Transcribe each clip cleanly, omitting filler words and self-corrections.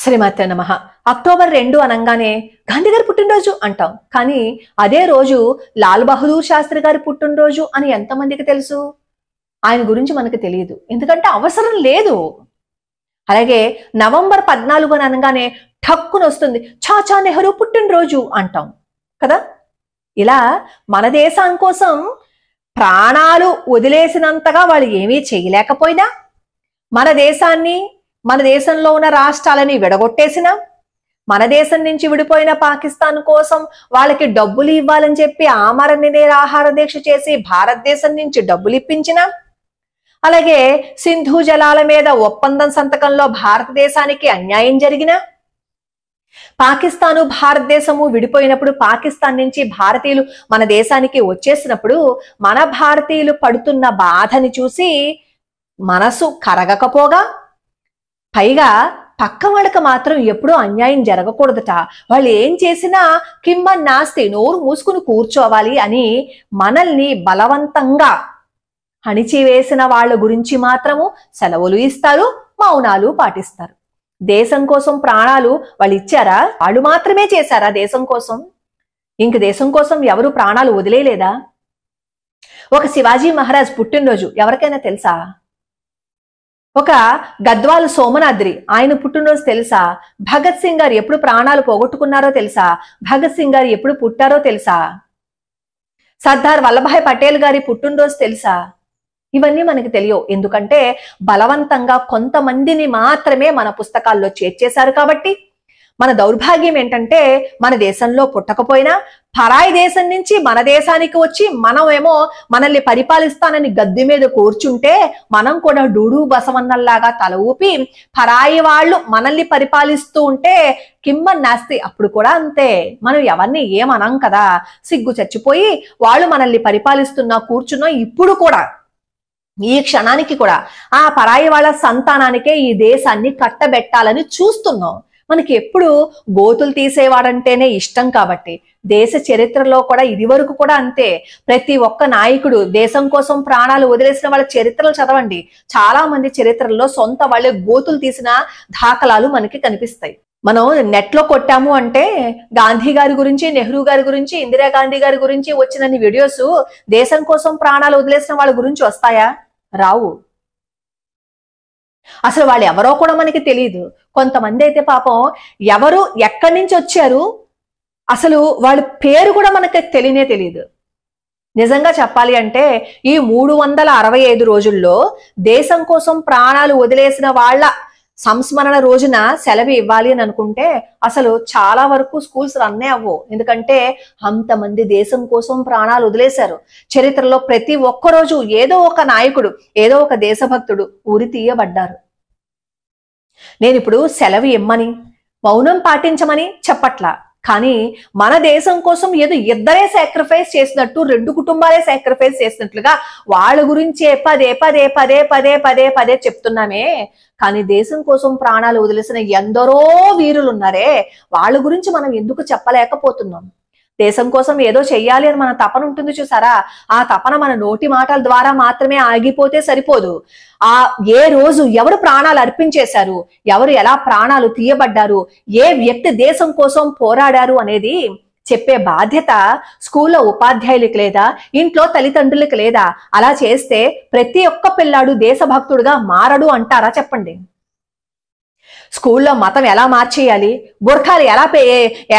శ్రీమాతే నమః. అక్టోబర్ 2 అనగానే గాంధీ గారి పుట్టినరోజు అంటాం. కానీ అదే రోజు లాల్ బహదూర్ శాస్త్రి గారి పుట్టినరోజు అని ఎంతమందికి తెలుసు? ఆయన గురించి మనకు తెలియదు, ఎందుకంటే అవసరం లేదు. అలాగే నవంబర్ 14 అనగానే ఠక్కున వస్తుంది చాచా నెహ్రూ పుట్టినరోజు అంటాం కదా. ఇలా మన దేశం కోసం ప్రాణాలు వదిలేసినంతగా వాళ్ళు ఏమీ చేయలేకపోయినా, మన దేశాన్ని, మన దేశంలో ఉన్న రాష్ట్రాలని విడగొట్టేసిన, మన దేశం నుంచి విడిపోయిన పాకిస్తాన్ కోసం వాళ్ళకి డబ్బులు ఇవ్వాలని చెప్పి ఆమరణ నిరాహార దీక్ష చేసి భారతదేశం నుంచి డబ్బులు ఇప్పించిన, అలాగే సింధు జలాల మీద ఒప్పందం సంతకంలో భారతదేశానికి అన్యాయం జరిగిన, పాకిస్తాను భారతదేశము విడిపోయినప్పుడు పాకిస్తాన్ నుంచి భారతీయులు మన దేశానికి వచ్చేసినప్పుడు మన భారతీయులు పడుతున్న బాధని చూసి మనసు కరగకపోగా, పైగా పక్క వాళ్ళకి మాత్రం ఎప్పుడూ అన్యాయం జరగకూడదట, వాళ్ళు ఏం చేసినా కిమ్మన్ నాస్తి, నోరు మూసుకుని కూర్చోవాలి అని మనల్ని బలవంతంగా అణిచివేసిన వాళ్ళ గురించి మాత్రము సెలవులు ఇస్తారు, మౌనాలు పాటిస్తారు. దేశం కోసం ప్రాణాలు వాళ్ళు ఇచ్చారా? వాళ్ళు మాత్రమే చేశారా దేశం కోసం? ఇంక దేశం కోసం ఎవరు ప్రాణాలు వదిలేయలేదా? ఒక శివాజీ మహారాజ్ పుట్టినరోజు ఎవరికైనా తెలుసా? ఒక గద్వాల్ సోమనాద్రి ఆయన పుట్టినరోజు తెలుసా? భగత్ సింగ్ గారు ఎప్పుడు ప్రాణాలు పోగొట్టుకున్నారో తెలుసా? భగత్ సింగ్ గారు ఎప్పుడు పుట్టారో తెలుసా? సర్దార్ వల్లభాయ్ పటేల్ గారి పుట్టినరోజు తెలుసా? ఇవన్నీ మనకి తెలియవు, ఎందుకంటే బలవంతంగా కొంతమందిని మాత్రమే మన పుస్తకాల్లో చేర్చేశారు. కాబట్టి మన దౌర్భాగ్యం ఏంటంటే, మన దేశంలో పుట్టకపోయినా పరాయి దేశం నుంచి మన దేశానికి వచ్చి మనమేమో మనల్ని పరిపాలిస్తానని గద్దె మీద కూర్చుంటే మనం కూడా డూడు బసవన్నల్లాగా తల ఊపి పరాయి వాళ్ళు మనల్ని పరిపాలిస్తూ ఉంటే కిమ్మన్ నాస్తి. అప్పుడు కూడా అంతే, మనం ఎవరిని ఏమనం కదా, సిగ్గు చచ్చిపోయి వాళ్ళు మనల్ని పరిపాలిస్తున్నా కూర్చున్నా ఇప్పుడు కూడా ఈ క్షణానికి కూడా ఆ పరాయి వాళ్ళ సంతానానికే ఈ దేశాన్ని కట్టబెట్టాలని చూస్తున్నాం. మనకి ఎప్పుడు గోతులు తీసేవాడంటేనే ఇష్టం కాబట్టి దేశ చరిత్రలో కూడా ఇది వరకు కూడా అంతే. ప్రతి ఒక్క నాయకుడు దేశం కోసం ప్రాణాలు వదిలేసిన వాళ్ళ చరిత్రలు చదవండి, చాలా మంది చరిత్రల్లో సొంత వాళ్ళే గోతులు తీసిన దాఖలాలు మనకి కనిపిస్తాయి. మనం నెట్ లో కొట్టాము అంటే గాంధీ గారి గురించి, నెహ్రూ గారి గురించి, ఇందిరాగాంధీ గారి గురించి వచ్చినన్ని వీడియోస్ దేశం కోసం ప్రాణాలు వదిలేసిన వాళ్ళ గురించి వస్తాయా? రావు. అసలు వాళ్ళు ఎవరో కూడా మనకి తెలియదు. కొంతమంది అయితే పాపం ఎవరు ఎక్కడి నుంచి వచ్చారు అసలు వాళ్ళ పేరు కూడా మనకి తెలియనే తెలియదు. నిజంగా చెప్పాలి అంటే ఈ 365 రోజుల్లో దేశం కోసం ప్రాణాలు వదిలేసిన వాళ్ళ సంస్మరణ రోజున సెలవు ఇవ్వాలి అని అనుకుంటే అసలు చాలా వరకు స్కూల్స్ రన్నే అవ్వవు, ఎందుకంటే అంతమంది దేశం కోసం ప్రాణాలు వదిలేశారు. చరిత్రలో ప్రతి ఒక్కరోజు ఏదో ఒక నాయకుడు, ఏదో ఒక దేశభక్తుడు ఉరి తీయబడ్డారు. నేను ఇప్పుడు సెలవు ఇమ్మని, మౌనం పాటించమని చెప్పట్లా, కానీ మన దేశం కోసం ఏదో ఇద్దరే సాక్రిఫైస్ చేసినట్టు, 2 కుటుంబాలే సాక్రిఫైస్ చేసినట్లుగా వాళ్ళ గురించే పదే పదే పదే పదే పదే పదే చెప్తున్నామే. కానీ దేశం కోసం ప్రాణాలు వదిలేసిన ఎందరో వీరులు ఉన్నారే, వాళ్ళ గురించి మనం ఎందుకు చెప్పలేకపోతున్నాం? దేశం కోసం ఏదో చెయ్యాలి అని మన తపన ఉంటుంది చూసారా, ఆ తపన మన నోటి మాటల ద్వారా మాత్రమే ఆగిపోతే సరిపోదు. ఏ రోజు ఎవరు ప్రాణాలు అర్పించేశారు, ఎవరు ఎలా ప్రాణాలు తీయబడ్డారు, ఏ వ్యక్తి దేశం కోసం పోరాడారు అనేది చెప్పే బాధ్యత స్కూల్లో ఉపాధ్యాయులకు లేదా, ఇంట్లో తల్లిదండ్రులకు లేదా? అలా చేస్తే ప్రతి ఒక్క పిల్లాడు దేశభక్తుడుగా మారడు అంటారా? చెప్పండి. స్కూల్లో మతం ఎలా మార్చేయాలి, బుర్ఖాలు ఎలా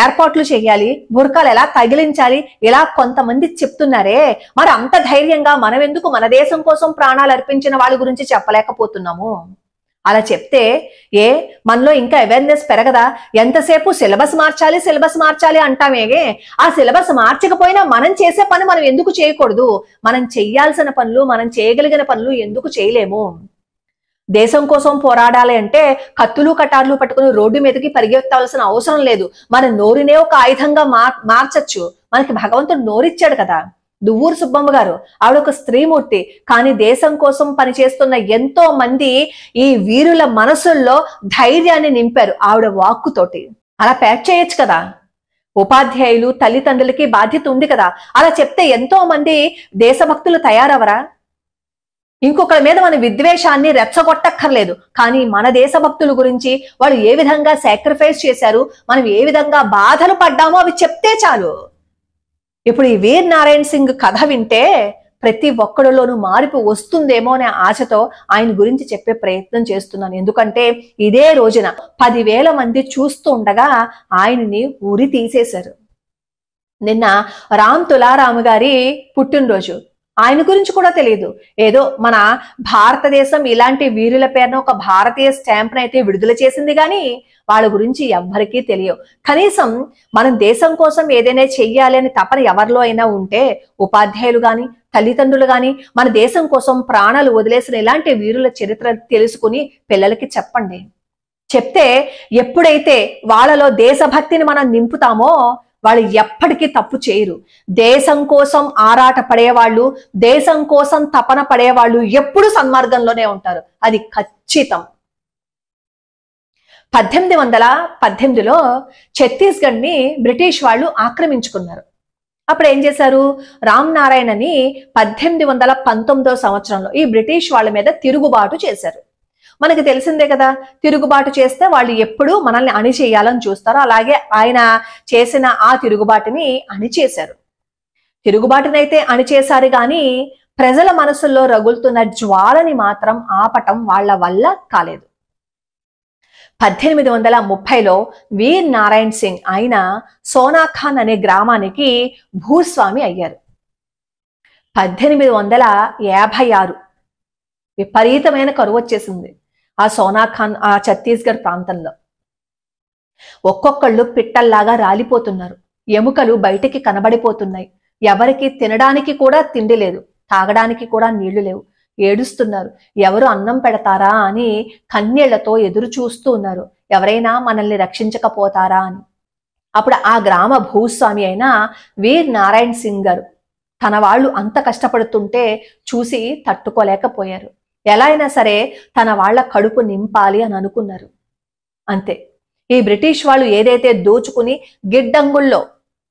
ఏర్పాట్లు చేయాలి, బుర్ఖాలు ఎలా తగిలించాలి, ఇలా కొంతమంది చెప్తున్నారే, మరి అంత ధైర్యంగా మనం ఎందుకు మన దేశం కోసం ప్రాణాలు అర్పించిన వాళ్ళ గురించి చెప్పలేకపోతున్నాము? అలా చెప్తే మనలో ఇంకా అవేర్నెస్ పెరగదా? ఎంతసేపు సిలబస్ మార్చాలి సిలబస్ మార్చాలి అంటామేగే, ఆ సిలబస్ మార్చకపోయినా మనం చేసే పని మనం ఎందుకు చేయకూడదు? మనం చెయ్యాల్సిన పనులు, మనం చేయగలిగిన పనులు ఎందుకు చేయలేము? దేశం కోసం పోరాడాలి అంటే కత్తులు కటార్లు పట్టుకుని రోడ్డు మీదకి పరిగెత్తవలసిన అవసరం లేదు. మన నోరునే ఒక ఆయుధంగా మార్చచ్చు. మనకి భగవంతుడు నోరిచ్చాడు కదా. దువ్వూరు సుబ్బమ్మ గారు ఆవిడ ఒక స్త్రీమూర్తి, కానీ దేశం కోసం పనిచేస్తున్న ఎంతో మంది ఈ వీరుల మనసుల్లో ధైర్యాన్ని నింపారు ఆవిడ వాక్కుతోటి. అలా ప్యాక్ చేయొచ్చు కదా. ఉపాధ్యాయులు, తల్లిదండ్రులకి బాధ్యత ఉంది కదా. అలా చెప్తే ఎంతో మంది దేశభక్తులు తయారవరా? ఇంకొకరి మీద మన విద్వేషాన్ని రెచ్చగొట్టక్కర్లేదు. కానీ మన దేశభక్తుల గురించి వాళ్ళు ఏ విధంగా సాక్రిఫైస్ చేశారు, మనం ఏ విధంగా బాధలు పడ్డామో అవి చెప్తే చాలు. ఇప్పుడు ఈ వీర్ నారాయణ్ సింగ్ కథ వింటే ప్రతి ఒక్కడిలోనూ మార్పు వస్తుందేమో అనే ఆశతో ఆయన గురించి చెప్పే ప్రయత్నం చేస్తున్నాను. ఎందుకంటే ఇదే రోజున 10,000 మంది చూస్తూ ఉండగా ఆయన్ని ఉరి తీసేశారు. నిన్న రామ్ తులారాము గారి పుట్టినరోజు. ఆయన గురించి కూడా తెలియదు. ఏదో మన భారతదేశం ఇలాంటి వీరుల పేరున ఒక భారతీయ స్టాంప్ను అయితే విడుదల చేసింది, కానీ వాళ్ళ గురించి ఎవ్వరికీ తెలియవు. కనీసం మనం దేశం కోసం ఏదైనా చెయ్యాలి అని తపన ఎవరిలో అయినా ఉంటే ఉపాధ్యాయులు గాని, తల్లిదండ్రులు గాని మన దేశం కోసం ప్రాణాలు వదిలేసిన ఇలాంటి వీరుల చరిత్ర తెలుసుకుని పిల్లలకి చెప్పండి. చెప్తే ఎప్పుడైతే వాళ్ళలో దేశభక్తిని మనం నింపుతామో వాళ్ళు ఎప్పటికీ తప్పు చేయరు. దేశం కోసం ఆరాట పడేవాళ్ళు, దేశం కోసం తపన పడేవాళ్ళు ఎప్పుడు సన్మార్గంలోనే ఉంటారు. అది ఖచ్చితం. 1818లో ఛత్తీస్గఢ్ ని బ్రిటిష్ వాళ్ళు ఆక్రమించుకున్నారు. అప్పుడు ఏం చేశారు, రామ్ నారాయణ్ అని 1819వ సంవత్సరంలో ఈ బ్రిటిష్ వాళ్ళ మీద తిరుగుబాటు చేశారు. మనకి తెలిసిందే కదా, తిరుగుబాటు చేస్తే వాళ్ళు ఎప్పుడు మనల్ని అణిచేయాలని చూస్తారు. అలాగే ఆయన చేసిన ఆ తిరుగుబాటుని అణిచేశారు. తిరుగుబాటునైతే అణిచేశారు, కానీ ప్రజల మనసుల్లో రగులుతున్న జ్వాలని మాత్రం ఆపటం వాళ్ళ వల్ల కాలేదు. 1830లో వీర్ నారాయణ్ సింగ్ ఆయన సోనాఖాన్ అనే గ్రామానికి భూస్వామి అయ్యారు. 1856 విపరీతమైన కరువు వచ్చేసింది ఆ సోనాఖాన్ ఆ ఛత్తీస్గఢ్ ప్రాంతంలో. ఒక్కొక్కళ్ళు పిట్టల్లాగా రాలిపోతున్నారు. ఎముకలు బయటికి కనబడిపోతున్నాయి. ఎవరికి తినడానికి కూడా తిండి లేదు, తాగడానికి కూడా నీళ్లు లేవు. ఏడుస్తున్నారు. ఎవరు అన్నం పెడతారా అని కన్నీళ్లతో ఎదురు చూస్తూ ఉన్నారు. ఎవరైనా మనల్ని రక్షించకపోతారా అని. అప్పుడు ఆ గ్రామ భూస్వామి అయిన వీర్ నారాయణ్ సింగ్ గారు తన వాళ్ళు అంత కష్టపడుతుంటే చూసి తట్టుకోలేకపోయారు. ఎలా అయినా సరే తన వాళ్ళ కడుపు నింపాలి అని అనుకున్నారు. అంతే. ఈ బ్రిటిష్ వాళ్ళు ఏదైతే దోచుకుని గిడ్డంగుల్లో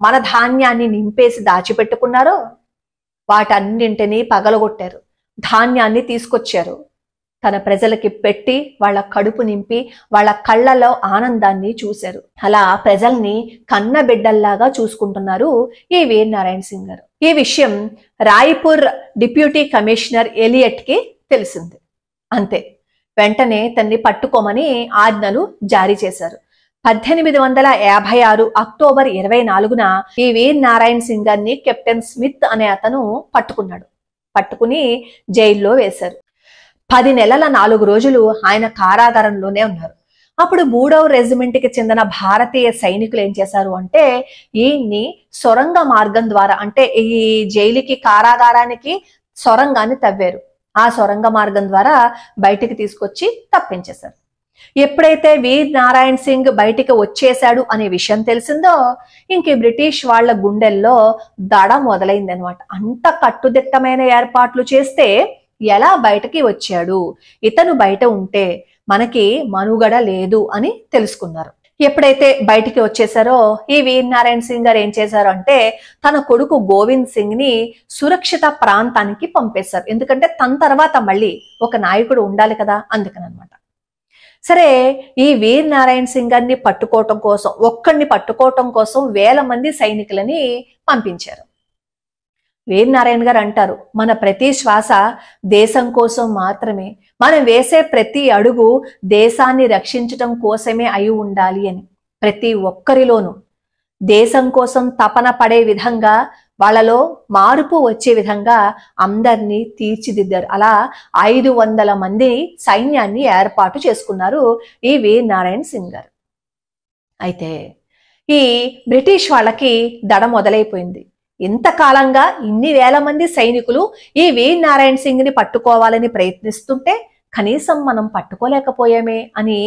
మన ధాన్యాన్ని నింపేసి దాచిపెట్టుకున్నారో వాటన్నింటినీ పగలగొట్టారు. ధాన్యాన్ని తీసుకొచ్చారు. తన ప్రజలకి పెట్టి వాళ్ళ కడుపు నింపి వాళ్ళ కళ్ళలో ఆనందాన్ని చూశారు. అలా ప్రజల్ని కన్న బిడ్డల్లాగా చూసుకుంటున్నారు ఈ వీర్ నారాయణ్ సింగ్ గారు. ఈ విషయం రాయ్పూర్ డిప్యూటీ కమిషనర్ ఎలియట్ కి తెలిసింది. అంతే. వెంటనే తన్ని పట్టుకోమని ఆజ్ఞలు జారీ చేశారు. 1856 అక్టోబర్ 24న ఈ వీర్ నారాయణ్ సింగ్ గారిని కెప్టెన్ స్మిత్ అనే అతను పట్టుకున్నాడు. పట్టుకుని జైల్లో వేశారు. 10 నెలల 4 రోజులు ఆయన కారాగారంలోనే ఉన్నారు. అప్పుడు 3వ రెజిమెంట్కి చెందిన భారతీయ సైనికులు ఏం చేశారు అంటే ఈయన్ని సొరంగ మార్గం ద్వారా, అంటే ఈ జైలుకి కారాగారానికి సొరంగాన్ని తవ్వారు. ఆ సొరంగ మార్గం ద్వారా బయటికి తీసుకొచ్చి తప్పించేశారు. ఎప్పుడైతే వీర్ నారాయణ్ సింగ్ బయటికి వచ్చేశాడు అనే విషయం తెలిసిందో ఇంక బ్రిటిష్ వాళ్ళ గుండెల్లో దడ మొదలైంది అనమాట. అంత కట్టుదిట్టమైన ఏర్పాట్లు చేస్తే ఎలా బయటకి వచ్చాడు, ఇతను బయట ఉంటే మనకి మనుగడ లేదు అని తెలుసుకున్నారు. ఎప్పుడైతే బయటికి వచ్చేసారో ఈ వీర్ నారాయణ్ సింగ్ గారు ఏం చేశారు అంటే తన కొడుకు గోవింద్ సింగ్ ని సురక్షిత ప్రాంతానికి పంపేశారు. ఎందుకంటే తన తర్వాత మళ్ళీ ఒక నాయకుడు ఉండాలి కదా, అందుకనమాట. సరే, ఈ వీర్ నారాయణ్ సింగ్ గారిని పట్టుకోవటం కోసం, ఒక్కడిని పట్టుకోవటం కోసం 1000 మంది సైనికులని పంపించారు. వీర్ నారాయణ్ గారు అంటారు, మన ప్రతి శ్వాస దేశం కోసం మాత్రమే, మనం వేసే ప్రతి అడుగు దేశాన్ని రక్షించటం కోసమే అయి ఉండాలి అని. ప్రతి ఒక్కరిలోనూ దేశం కోసం తపన పడే విధంగా, వాళ్ళలో మార్పు వచ్చే విధంగా అందరినీ తీర్చిదిద్దారు. అలా 500 మంది సైన్యాన్ని ఏర్పాటు చేసుకున్నారు ఈ వీర్ నారాయణ్ సింగ్ గారు. అయితే ఈ బ్రిటిష్ వాళ్ళకి దడ మొదలైపోయింది. ఇంతకాలంగా ఇన్ని 1000 మంది సైనికులు ఈ వీర్ నారాయణ్ సింగ్ ని పట్టుకోవాలని ప్రయత్నిస్తుంటే కనీసం మనం పట్టుకోలేకపోయామే అని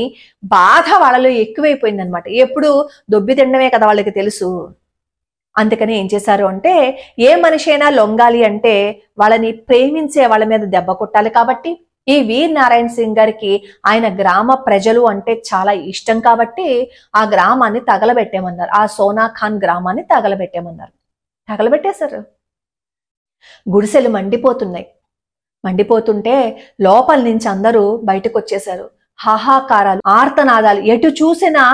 బాధ వాళ్ళలో ఎక్కువైపోయింది అనమాట. ఎప్పుడు దొబ్బి తినడమే కదా వాళ్ళకి తెలుసు. అందుకని ఏం చేశారు అంటే ఏ మనిషి అయినా లొంగాలి అంటే వాళ్ళని ప్రేమించే వాళ్ళ మీద దెబ్బ కొట్టాలి. కాబట్టి ఈ వీర్ నారాయణ్ సింగ్ గారికి ఆయన గ్రామ ప్రజలు అంటే చాలా ఇష్టం కాబట్టి ఆ గ్రామాన్ని తగలబెట్టేమన్నారు. ఆ సోనాఖాన్ గ్రామాన్ని తగలబెట్టేమన్నారు. తగలబెట్టేశారు. గుడిసెలు మండిపోతున్నాయి. మండిపోతుంటే లోపల నుంచి అందరూ బయటకు వచ్చేశారు. హాహాకారాలు, ఆర్తనాదాలు, ఎటు చూసినా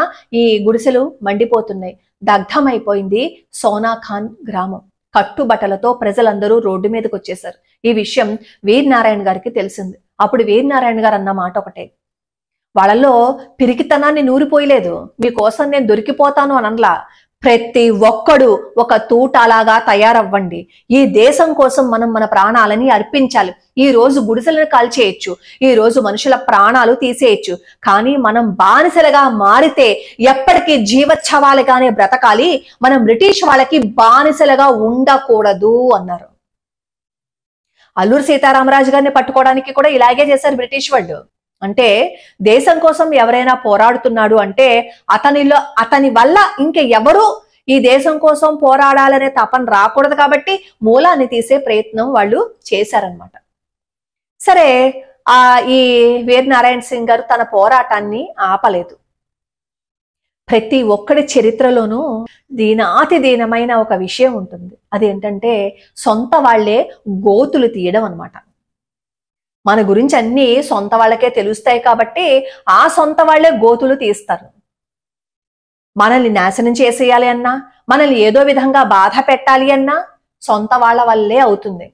ఈ గుడిసెలు మండిపోతున్నాయి. దగ్ధమైపోయింది సోనాఖాన్ గ్రామం. కట్టుబట్టలతో ప్రజలందరూ రోడ్డు మీదకి వచ్చేశారు. ఈ విషయం వీరనారాయణ గారికి తెలిసింది. అప్పుడు వీరనారాయణ గారు అన్న మాట ఒకటే, వాళ్ళలో పిరికితనాన్ని నూరిపోయలేదు, మీకోసం నేను దొరికిపోతాను అనలా. ప్రతి ఒక్కడు ఒక తూటాలాగా తయారవ్వండి. ఈ దేశం కోసం మనం మన ప్రాణాలని అర్పించాలి. ఈ రోజు గుడిసెలను కాల్చేయచ్చు, ఈ రోజు మనుషుల ప్రాణాలు తీసేయచ్చు, కానీ మనం బానిసలుగా మారితే ఎప్పటికీ జీవచ్ఛవాలుగానే బ్రతకాలి. మనం బ్రిటిష్ వాళ్ళకి బానిసలుగా ఉండకూడదు అన్నారు. అల్లూరి సీతారామరాజు గారిని పట్టుకోవడానికి కూడా ఇలాగే చేశారు బ్రిటిష్ వాళ్ళు. అంటే దేశం కోసం ఎవరైనా పోరాడుతున్నాడు అంటే అతని వల్ల ఇంక ఎవరు ఈ దేశం కోసం పోరాడాలనే తపన రాకూడదు కాబట్టి మూలాన్ని తీసే ప్రయత్నం వాళ్ళు చేశారనమాట. సరే, ఈ వీరనారాయణ సింగ్ గారు తన పోరాటాన్ని ఆపలేదు. ప్రతి ఒక్కడి చరిత్రలోనూ దీనాతి దీనమైన ఒక విషయం ఉంటుంది. అదేంటంటే సొంత వాళ్లే గోతులు తీయడం అనమాట. మన గురించి అన్ని సొంత వాళ్ళకే తెలుస్తాయి కాబట్టి ఆ సొంత వాళ్లే గోతులు తీస్తారు. మనల్ని నాశనం చేసేయాలి అన్నా, మనల్ని ఏదో విధంగా బాధ పెట్టాలి అన్నా సొంత వాళ్ళ వల్లే అవుతుంది.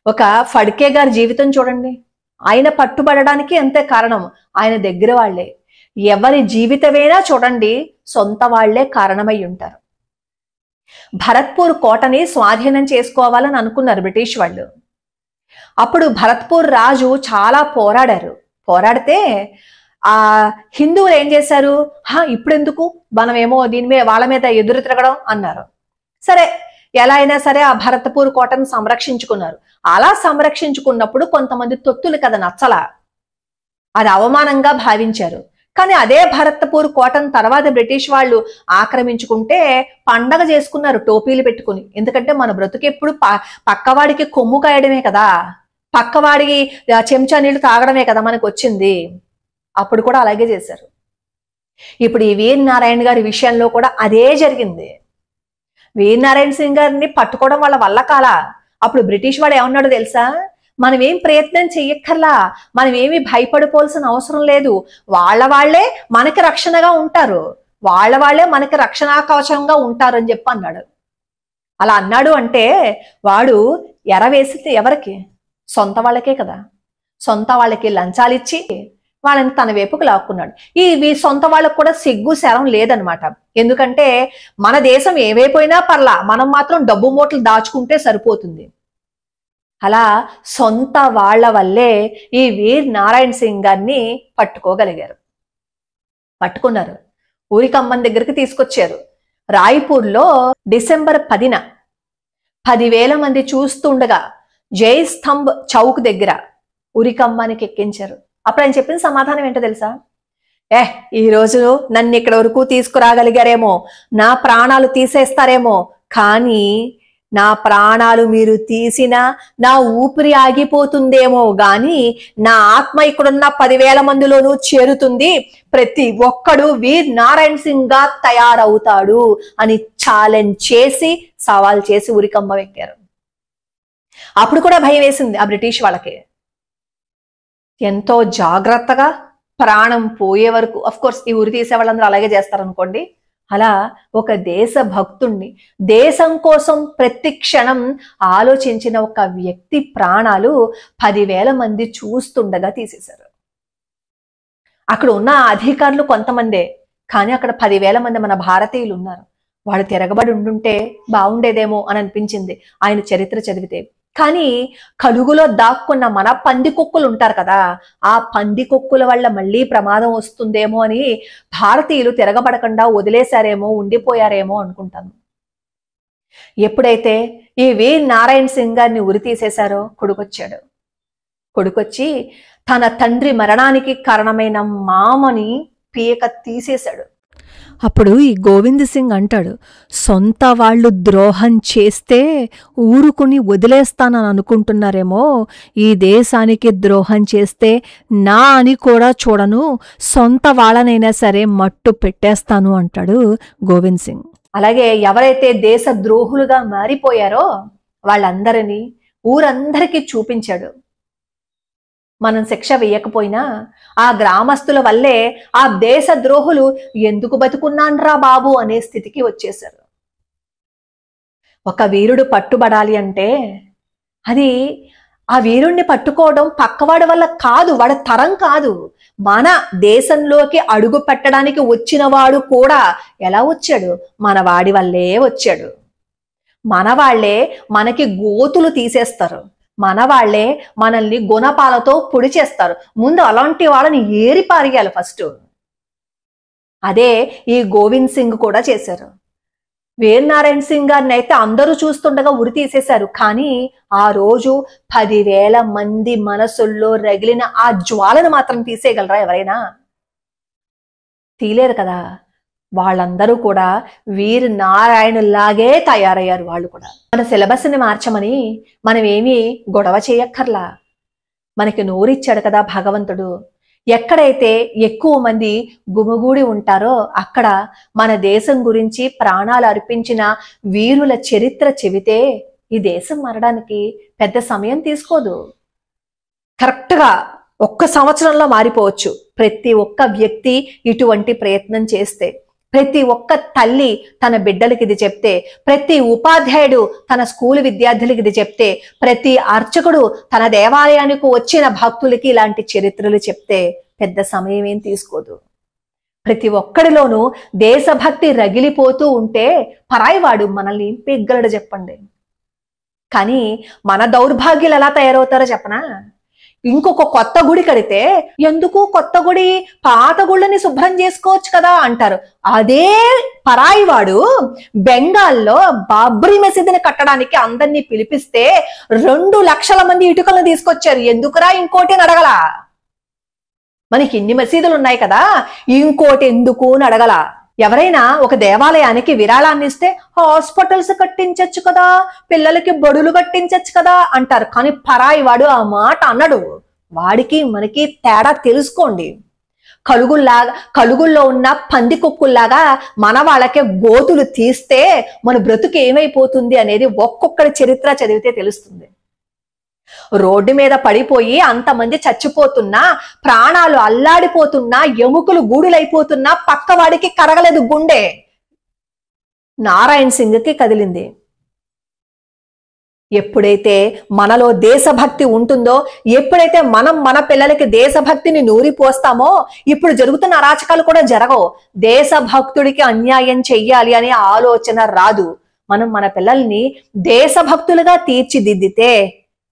ఒక ఫడ్కే గారి జీవితం చూడండి. ఆయన పట్టుబడడానికి అంతే కారణం ఆయన దగ్గర వాళ్లే. ఎవరి జీవితమైనా చూడండి, సొంత వాళ్లే కారణమై ఉంటారు. భరత్పూర్ కోటని స్వాధీనం చేసుకోవాలని అనుకున్నారు బ్రిటిష్ వాళ్ళు. అప్పుడు భరత్పూర్ రాజు చాలా పోరాడితే హిందువులు ఏం చేశారు, ఇప్పుడెందుకు మనమేమో దీని మీద వాళ్ళ మీద ఎదురు తిరగడం అన్నారు. సరే, ఎలా అయినా సరే ఆ భరత్పూర్ కోటను సంరక్షించుకున్నారు. అలా సంరక్షించుకున్నప్పుడు కొంతమంది తొత్తులు కదా నచ్చలా, అది అవమానంగా భావించారు. కానీ అదే భరత్పూర్ కోటను తర్వాత బ్రిటిష్ వాళ్ళు ఆక్రమించుకుంటే పండగ చేసుకున్నారు టోపీలు పెట్టుకుని. ఎందుకంటే మన బ్రతుకెప్పుడు పక్కవాడికి కొమ్ము కాయడమే కదా, పక్కవాడికి చెంచా నీళ్లు తాగడమే కదా మనకు వచ్చింది. అప్పుడు కూడా అలాగే చేశారు. ఇప్పుడు ఈ వీరనారాయణ గారి విషయంలో కూడా అదే జరిగింది. వీరనారాయణ సింగ్ గారిని పట్టుకోవడం వల్ల కాలా. అప్పుడు బ్రిటిష్ వాడు ఏమన్నాడు తెలుసా, మనమేం ప్రయత్నం చెయ్యక్కర్లా, మనమేమి భయపడిపోవాల్సిన అవసరం లేదు, వాళ్లే మనకి రక్షణగా ఉంటారు, వాళ్లే మనకి రక్షణా కవచంగా ఉంటారు అని చెప్పి అన్నాడు. అలా అన్నాడు అంటే వాడు ఎరవేసి ఎవరికి, సొంత వాళ్ళకే కదా. సొంత వాళ్ళకి లంచాలిచ్చి వాళ్ళని తన వైపుకు లాక్కున్నాడు. ఈ సొంత వాళ్ళకు కూడా సిగ్గు శరం లేదనమాట. ఎందుకంటే మన దేశం ఏమైపోయినా పర్లా, మనం మాత్రం డబ్బు మూటలు దాచుకుంటే సరిపోతుంది. అలా సొంత వాళ్ల వల్లే ఈ వీరనారాయణ సింగ్ గారిని పట్టుకున్నారు. ఊరికమ్మన్ దగ్గరికి తీసుకొచ్చారు. రాయ్పూర్లో డిసెంబర్ 10న 10,000 మంది చూస్తుండగా జై స్థంభ్ చౌక్ దగ్గర ఊరికమ్మానికి ఎక్కించారు. అప్పుడు ఆయన చెప్పిన సమాధానం ఏంటో తెలుసా, ఈ రోజు నన్ను ఇక్కడ వరకు తీసుకురాగలిగారేమో, నా ప్రాణాలు తీసేస్తారేమో, కానీ నా ప్రాణాలు మీరు తీసినా నా ఊపిరి ఆగిపోతుందేమో గాని నా ఆత్మ ఇక్కడున్న 10,000 మందిలోనూ చేరుతుంది. ప్రతి ఒక్కడు వీరనారాయణ సింగ్ గా తయారవుతాడు అని ఛాలెంజ్ చేసి సవాల్ చేసి ఊరికమ్మ ఎక్కారు. అప్పుడు కూడా భయం వేసింది ఆ బ్రిటిష్ వాళ్ళకి. ఎంతో జాగ్రత్తగా ప్రాణం పోయే వరకు, అఫ్ కోర్స్ ఈ ఊరి తీసే వాళ్ళందరూ అలాగే చేస్తారనుకోండి. అలా ఒక దేశ భక్తుణ్ణి, దేశం కోసం ప్రతి క్షణం ఆలోచించిన ఒక వ్యక్తి ప్రాణాలు 10,000 మంది చూస్తుండగా తీసేశారు. అక్కడ ఉన్న అధికారులు కొంతమందే, కానీ అక్కడ 10,000 మంది మన భారతీయులు ఉన్నారు. వాడు తిరగబడి ఉండుంటే బాగుండేదేమో అని అనిపించింది ఆయన చరిత్ర చదివితే. కానీ కలుగులో దాక్కున్న మన పందికొక్కులు ఉంటారు కదా, ఆ పందికొక్కుల వల్ల మళ్ళీ ప్రమాదం వస్తుందేమో అని భారతీయులు తిరగబడకుండా వదిలేశారేమో, ఉండిపోయారేమో అనుకుంటాను. ఎప్పుడైతే ఈ వీరనారాయణ సింగ్ గారిని ఉరి తీసేశారో కొడుకొచ్చి తన తండ్రి మరణానికి కారణమైన మామని పీక తీసేశాడు. అప్పుడు ఈ గోవింద్ సింగ్ అంటాడు, సొంత వాళ్ళు ద్రోహం చేస్తే ఊరుకుని వదిలేస్తానని అనుకుంటున్నారేమో, ఈ దేశానికి ద్రోహం చేస్తే నా అని కూడా చూడను, సొంత వాళ్ళనైనా సరే మట్టు పెట్టేస్తాను అంటాడు గోవింద్ సింగ్. అలాగే ఎవరైతే దేశ ద్రోహులుగా మారిపోయారో వాళ్ళందరినీ ఊరందరికీ చూపించాడు. మనం శిక్ష వేయకపోయినా ఆ గ్రామస్తుల వల్లే ఆ దేశ ద్రోహులు ఎందుకు బతుకున్నాన్రా బాబు అనే స్థితికి వచ్చేశారు. ఒక వీరుడు పట్టుబడాలి అంటే అది ఆ వీరుణ్ణి పట్టుకోవడం పక్కవాడి వల్ల కాదు, వాడి తరం కాదు. మన దేశంలోకి అడుగు పెట్టడానికి వచ్చిన వాడు కూడా ఎలా వచ్చాడు? మన వాడి వల్లే వచ్చాడు. మన వాళ్లే మనకి గోతులు తీసేస్తారు, మన వాళ్లే మనల్ని గుణపాలతో పొడి చేస్తారు. ముందు అలాంటి వాళ్ళని ఏరి పారేయాలి ఫస్ట్. అదే ఈ గోవింద్ సింగ్ కూడా చేశారు. వీరనారాయణ సింగ్ గారిని అయితే అందరూ చూస్తుండగా ఉరి తీసేశారు. కానీ ఆ రోజు 10,000 మంది మనసుల్లో రగిలిన ఆ జ్వాలను మాత్రం తీసేయగలరా ఎవరైనా? తీలేరు కదా. వాళ్ళందరూ కూడా వీరనారాయణులాగే తయారయ్యారు. వాళ్ళు కూడా మన సిలబస్ని మార్చమని మనం ఏమీ గొడవ చేయక్కర్లా. మనకి నోరిచ్చాడు కదా భగవంతుడు. ఎక్కడైతే ఎక్కువ మంది గుమిగూడి ఉంటారో అక్కడ మన దేశం గురించి ప్రాణాలు అర్పించిన వీరుల చరిత్ర చెబితే ఈ దేశం మారడానికి పెద్ద సమయం తీసుకోదు. కరెక్ట్గా 1 సంవత్సరంలో మారిపోవచ్చు ప్రతి ఒక్క వ్యక్తి ఇటువంటి ప్రయత్నం చేస్తే. ప్రతి ఒక్క తల్లి తన బిడ్డలకి ఇది చెప్తే, ప్రతి ఉపాధ్యాయుడు తన స్కూలు విద్యార్థులకి ఇది చెప్తే, ప్రతి అర్చకుడు తన దేవాలయానికి వచ్చిన భక్తులకి ఇలాంటి చరిత్రలు చెప్తే పెద్ద సమయం ఏం తీసుకోదు. ప్రతి ఒక్కడిలోనూ దేశభక్తి రగిలిపోతూ ఉంటే పరాయివాడు మనల్ని ఏం పెగ్గలడు చెప్పండి. కానీ మన దౌర్భాగ్యులు ఎలా తయారవుతారో చెప్పనా? ఇంకొక కొత్త గుడి కడితే ఎందుకు కొత్త గుడి, పాత గుళ్ళని శుభ్రం చేసుకోవచ్చు కదా అంటారు. అదే పరాయివాడు బెంగాల్లో బాబ్రీ మసీదుని కట్టడానికి అందరినీ పిలిపిస్తే 2 లక్షల మంది ఇటుకలను తీసుకొచ్చారు. ఎందుకురా ఇంకోటి అడగల? మనకి ఇన్ని మసీదులు ఉన్నాయి కదా, ఇంకోటి ఎందుకు అడగల? ఎవరైనా ఒక దేవాలయానికి విరాళాన్ని ఇస్తే హాస్పిటల్స్ కట్టించచ్చు కదా, పిల్లలకి బడులు కట్టించచ్చు కదా అంటారు. కానీ పరాయి వాడు ఆ మాట అన్నాడు. వాడికి మనకి తేడా తెలుసుకోండి. కలుగుల్లో ఉన్న పంది కుక్కుల్లాగా మన వాళ్ళకే గోతులు తీస్తే మన బ్రతుకు ఏమైపోతుంది అనేది ఒక్కొక్కరి చరిత్ర చదివితే తెలుస్తుంది. రోడ్డు మీద పడిపోయి అంతమంది చచ్చిపోతున్నా, ప్రాణాలు అల్లాడిపోతున్నా, ఎముకలు గూడులైపోతున్నా పక్కవాడికి కరగలేదు గుండె. నారాయణ సింగ్కి కదిలింది. ఎప్పుడైతే మనలో దేశభక్తి ఉంటుందో, ఎప్పుడైతే మనం మన పిల్లలకి దేశభక్తిని నూరిపోస్తామో ఇప్పుడు జరుగుతున్న అరాచకాలు కూడా జరగవు. దేశభక్తుడికి అన్యాయం చెయ్యాలి అనే ఆలోచన రాదు. మనం మన పిల్లల్ని దేశభక్తులుగా తీర్చిదిద్దితే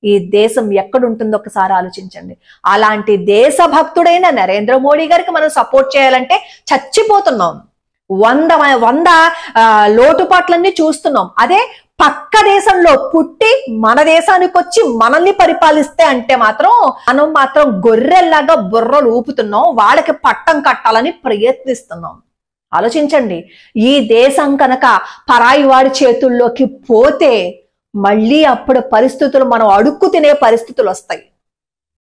ఈ దేశం ఎక్కడుంటుందో ఒకసారి ఆలోచించండి. అలాంటి దేశభక్తుడైన నరేంద్ర మోడీ గారికి మనం సపోర్ట్ చేయాలంటే చచ్చిపోతున్నాం. 100 లోటుపాట్లన్నీ చూస్తున్నాం. అదే పక్క దేశంలో పుట్టి మన దేశానికి వచ్చి మనల్ని పరిపాలిస్తే అంటే మనం మాత్రం గొర్రెల్లాగా బుర్రలు ఊపుతున్నాం. వాళ్ళకి పట్టం కట్టాలని ప్రయత్నిస్తున్నాం. ఆలోచించండి. ఈ దేశం కనుక పరాయి వాడి చేతుల్లోకి పోతే మళ్ళీ అప్పుడు పరిస్థితులు మనం అడుక్కు తినే పరిస్థితులు వస్తాయి.